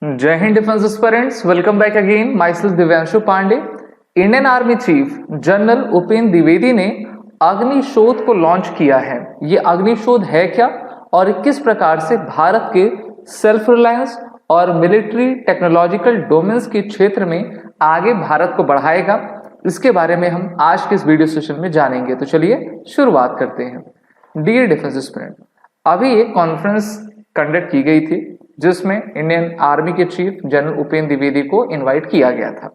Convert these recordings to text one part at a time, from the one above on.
जय Hind defence aspirants, welcome back again. Myself Divyanshu Pandey. Indian army chief general Upendra Dwivedi ने अग्निशोध को launch किया है। ये अग्निशोध है क्या और किस प्रकार से भारत के सेल्फ रिलायंस और मिलिट्री टेक्नोलॉजिकल डोमेन्स के क्षेत्र में आगे भारत को बढ़ाएगा, इसके बारे में हम आज के इस वीडियो सेशन में जानेंगे। तो चलिए शुरुआत करते हैं। डियर डिफेंस एस्पिरेंट, अभी एक कॉन्फ्रेंस कंडक्ट की गई थी जिसमें इंडियन आर्मी के चीफ जनरल उपेंद्र द्विवेदी को इनवाइट किया गया था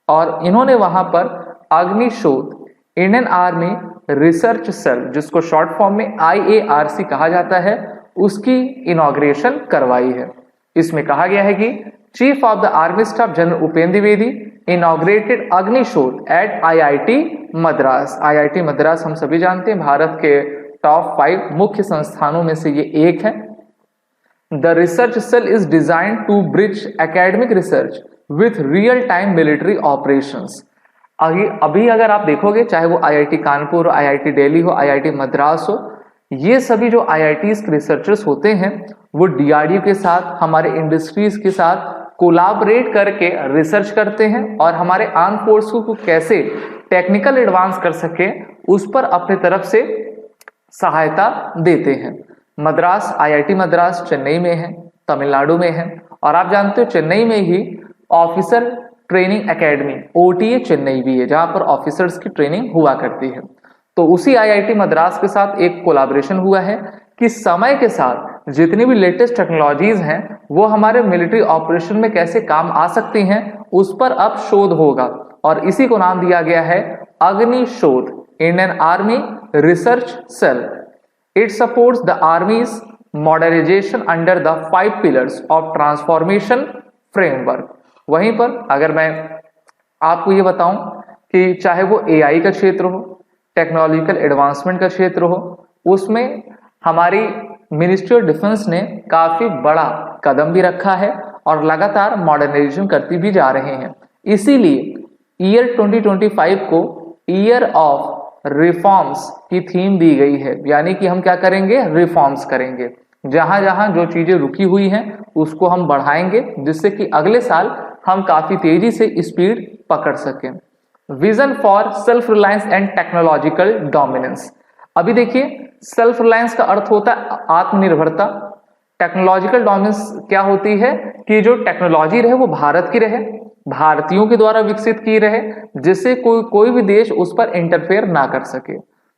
और इन्होंने वहां पर अग्निशोध इंडियन आर्मी रिसर्च सेल, जिसको शॉर्ट फॉर्म में IARC कहा जाता है, उसकी इनॉग्रेशन करवाई है। इसमें कहा गया है कि chief of the army staff general Upendra Dwivedi inaugurated Agnishodh at IIT Madras. IIT Madras हम सभी जानते हैं भारत के टॉप 5 मुख्य संस्थानों में से ये एक है। The research cell is designed to bridge academic research with real-time military operations। अभी अगर आप देखोगे, चाहे वो IIT कानपुर हो, IIT दिल्ली हो, IIT मद्रास हो, ये सभी जो IITs के रिसर्चर्स होते हैं वो DRDO के साथ, हमारे इंडस्ट्रीज के साथ कोलैबोरेट करके रिसर्च करते हैं और हमारे आर्म फोर्स को कैसे टेक्निकल एडवांस कर सके उस पर अपने तरफ से सहायता देते हैं। मद्रास, IIT मद्रास चेन्नई में है, तमिलनाडु में है, और आप जानते हो चेन्नई में ही officer training academy OTA Chennai भी है, जहां पर ऑफिसर्स की ट्रेनिंग हुआ करती है। तो उसी IIT मद्रास के साथ एक कोलैबोरेशन हुआ है कि समय के साथ जितनी भी लेटेस्ट टेक्नोलॉजीज हैं वो हमारे मिलिट्री ऑपरेशन में कैसे काम आ सकती हैं, उस पर अब शोध होगा और इसी को नाम दिया गया है Agnishodh Indian army research cell. It supports the Army's modernization under the 5 pillars of transformation framework। वहीं पर अगर मैं आपको ये बताऊं कि चाहे वो AI का क्षेत्र हो, टेक्नोलॉजिकल एडवांसमेंट का क्षेत्र हो, उसमें हमारी मिनिस्ट्री ऑफ डिफेंस ने काफी बड़ा कदम भी रखा है और लगातार मॉडर्नाइजेशन करती भी जा रहे हैं। इसीलिए ईयर 2025 को ईयर ऑफ रिफॉर्म्स की थीम दी गई है, यानी कि हम क्या करेंगे, रिफॉर्म्स करेंगे। जहां जहां जो चीजें रुकी हुई हैं उसको हम बढ़ाएंगे, जिससे कि अगले साल हम काफी तेजी से स्पीड पकड़ सकें। Vision for self reliance and technological dominance. अभी देखिए, सेल्फ रिलायंस का अर्थ होता है आत्मनिर्भरता। टेक्नोलॉजिकल डोमिनेंस क्या होती है कि जो टेक्नोलॉजी रहे वो भारत की रहे, भारतीयों के द्वारा विकसित की रहे, जिससे कोई भी देश उस पर इंटरफेयर ना कर सके।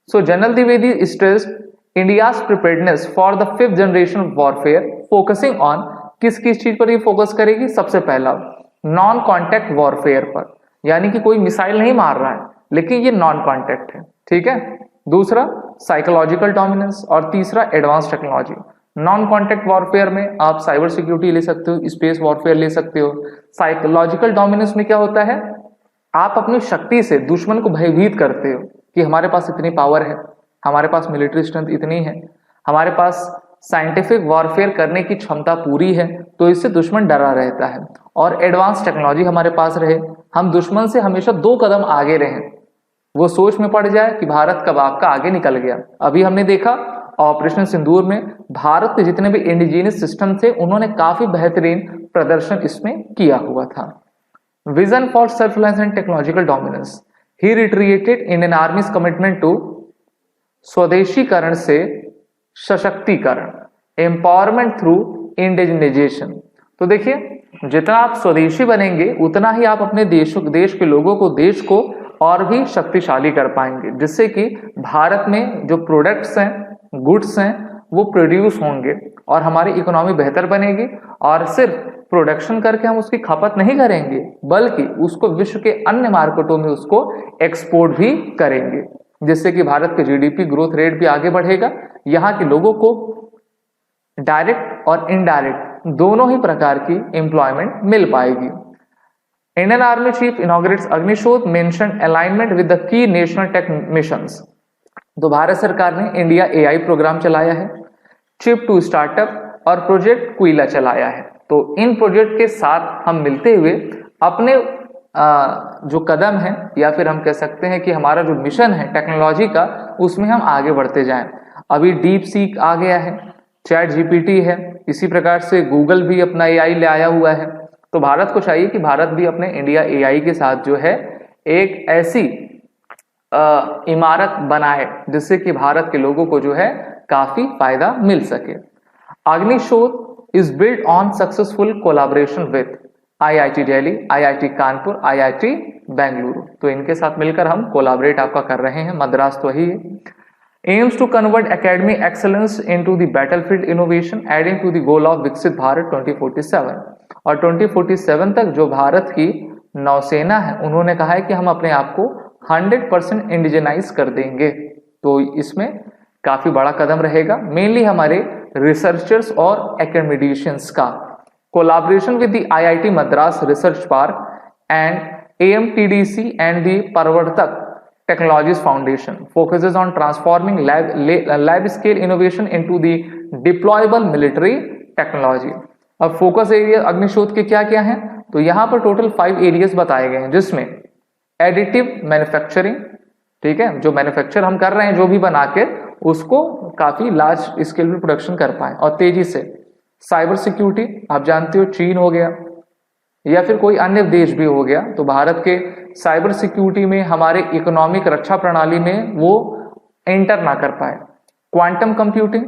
सो general Dwivedi stressed India's preparedness for the 5th generation warfare, focusing on किस चीज पर ये फोकस करेगी। सबसे पहला नॉन कॉन्टैक्ट वॉरफेयर पर, यानी कि कोई मिसाइल नहीं मार रहा है लेकिन ये नॉन कॉन्टैक्ट है, ठीक है। दूसरा साइकोलॉजिकल डोमिनेंस और तीसरा advance technology. Non contact warfare में आप साइबर सिक्योरिटी ले सकते हो, स्पेस वॉरफेयर ले सकते हो। साइकोलॉजिकल डोमिनेंस में क्या होता है, आप अपनी शक्ति से दुश्मन को भयभीत करते हो कि हमारे पास इतनी पावर है, हमारे पास मिलिट्री स्ट्रेंथ इतनी है, हमारे पास साइंटिफिक वॉरफेयर करने की क्षमता पूरी है, तो इससे दुश्मन डरा रहता है। और एडवांस टेक्नोलॉजी हमारे पास रहे, हम दुश्मन से हमेशा 2 कदम आगे रहें, वो सोच में पड़ जाए कि भारत कब आपका आगे निकल गया। अभी हमने देखा ऑपरेशन सिंदूर में भारत के जितने भी इंडिजिनियस सिस्टम थे उन्होंने काफी बेहतरीन प्रदर्शन इसमें किया हुआ था। Vision for self reliance and technological dominance. He reiterated Indian army's commitment to स्वदेशीकरण से सशक्तिकरण, एम्पावरमेंट थ्रू इंडिजिनाइजेशन। तो देखिए, जितना आप स्वदेशी बनेंगे उतना ही आप अपने देश के लोगों को, देश को और भी शक्तिशाली कर पाएंगे, जिससे कि भारत में जो प्रोडक्ट्स हैं, गुड्स हैं, वो प्रोड्यूस होंगे और हमारी इकोनॉमी बेहतर बनेगी। और सिर्फ प्रोडक्शन करके हम उसकी खपत नहीं करेंगे, बल्कि उसको विश्व के अन्य मार्केटों में उसको एक्सपोर्ट भी करेंगे, जिससे कि भारत के GDP ग्रोथ रेट भी आगे बढ़ेगा। यहाँ के लोगों को डायरेक्ट और इनडायरेक्ट दोनों ही प्रकार की एम्प्लॉयमेंट मिल पाएगी। Indian army chief inaugurates Agnishodh, mention alignment with the key national tech missions. तो भारत सरकार ने इंडिया AI प्रोग्राम चलाया है, चिप टू स्टार्टअप और प्रोजेक्ट क्विला चलाया है। तो इन प्रोजेक्ट के साथ हम मिलते हुए अपने जो कदम है, या फिर हम कह सकते हैं कि हमारा जो मिशन है टेक्नोलॉजी का, उसमें हम आगे बढ़ते जाएं। अभी डीप सीक आ गया है, चैट GPT है, इसी प्रकार से गूगल भी अपना एआई ले आया हुआ है। तो भारत को चाहिए कि भारत भी अपने इंडिया एआई के साथ जो है एक ऐसी इमारत बनाए जिससे कि भारत के लोगों को जो है काफी फायदा मिल सके। Agnishodh is build on successful collaboration with IIT Delhi, IIT Kanpur, IIT Bengaluru. तो इनके साथ मिलकर हम कोलैबोरेट आपका कर रहे हैं, मद्रास तो वही है। Aims to convert academic excellence into the battlefield innovation adding to the goal of Viksit Bharat 2047। और 2047 तक जो भारत की नौसेना है उन्होंने कहा है कि हम अपने आप को 100% इंडिजनाइज कर देंगे। तो इसमें काफी बड़ा कदम रहेगा, मेनली हमारे रिसर्चर्स और एकेडमिशियंस का। Collaboration with the IIT Madras research park and AMTDC and the Parvartak Technologies Foundation focuses on transforming lab scale innovation into the deployable military technology। अब फोकस एरिया अग्निशोध के क्या क्या हैं, तो यहाँ पर टोटल 5 एरियाज बताए गए हैं, जिसमें एडिटिव मैन्युफैक्चरिंग, ठीक है, जो मैन्युफैक्चर हम कर रहे हैं जो भी बना के उसको काफी लार्ज स्केल पे प्रोडक्शन कर पाए और तेजी से। साइबर सिक्योरिटी, आप जानते हो चीन हो गया या फिर कोई अन्य देश भी हो गया, तो भारत के साइबर सिक्योरिटी में हमारे इकोनॉमिक रक्षा प्रणाली में वो एंटर ना कर पाए। क्वांटम कंप्यूटिंग,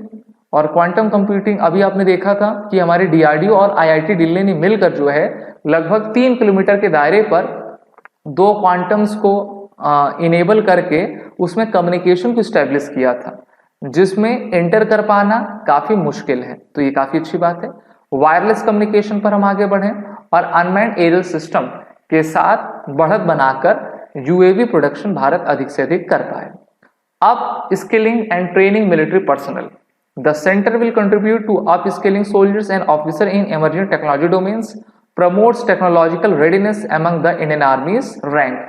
और क्वांटम कंप्यूटिंग अभी आपने देखा था कि हमारे DRDO और IIT दिल्ली ने मिलकर जो है लगभग 3 किलोमीटर के दायरे पर 2 क्वांटम्स को इनेबल करके उसमें कम्युनिकेशन को स्टैब्लिश किया था, जिसमें एंटर कर पाना काफी मुश्किल है। तो ये काफी अच्छी बात है। वायरलेस कम्युनिकेशन पर हम आगे बढ़े और अनमैन्ड एरियल सिस्टम के साथ बढ़त बनाकर UAV प्रोडक्शन भारत अधिक से अधिक कर पाए। Upskilling and training military personnel, the centre will contribute to upskilling soldiers and officer in emerging technology domains, promotes technological readiness among the Indian army's rank.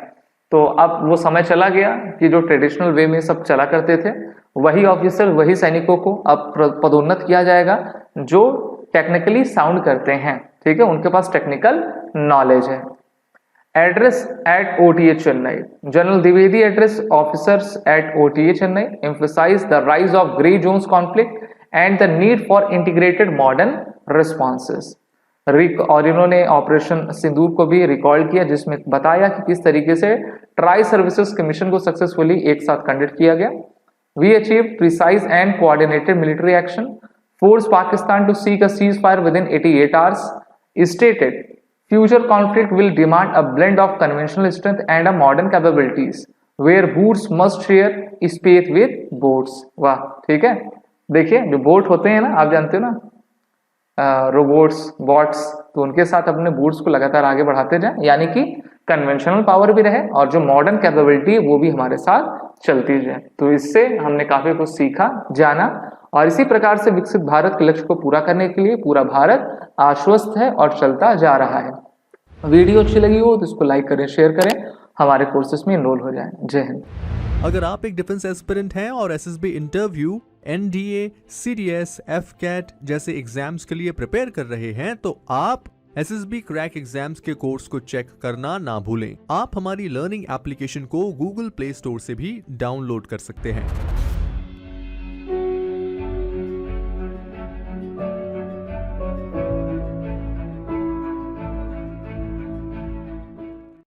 तो अब वो समय चला गया कि जो ट्रेडिशनल वे में सब चला करते थे, वही ऑफिसर वही सैनिकों को अब पदोन्नत किया जाएगा जो टेक्निकली साउंड करते हैं, ठीक है, उनके पास टेक्निकल नॉलेज है। Address at OTA Chennai, general Dwivedi address officers at OTA Chennai emphasise the rise of grey zones conflict and the need for integrated modern responses. और इन्होंने ऑपरेशन सिंदूर को भी रिकॉल किया, जिसमें बताया कि किस तरीके से ट्राई सर्विसेज कमीशन को सक्सेसफुली एक साथ कंडक्ट किया गया। We achieve precise and coordinated military action, force Pakistan to seek a ceasefire within 88 hours, stated future conflict will demand a blend of conventional strength and a modern capabilities where boats must share space with boats। वाह, ठीक है। देखिए जो boat होते हैं ना, आप जानते हो ना, रोबोट्स, बॉट्स, तो उनके साथ अपने बोट्स को लगातार आगे बढ़ाते जाएं, यानी कि कन्वेंशनल पावर भी रहे और जो मॉडर्न कैपेबिलिटी है वो भी हमारे साथ चलती जाए। तो इससे हमने काफी कुछ सीखा, जाना, और इसी प्रकार से विकसित भारत के लक्ष्य को पूरा करने के लिए पूरा भारत आश्वस्त है और चलता जा रहा है। वीडियो अच्छी लगी हो तो इसको लाइक करें, शेयर करें, हमारे कोर्सेज में इनरोल हो जाएं। जय हिंद। अगर आप एक डिफेंस एस्पिरेंट हैं और SSB interview, NDA, CDS, FCAT जैसे एग्जाम्स के लिए प्रिपेयर कर रहे हैं तो आप SSB क्रैक एग्जाम्स के कोर्स को चेक करना ना भूलें। आप हमारी लर्निंग एप्लीकेशन को Google Play Store से भी डाउनलोड कर सकते हैं।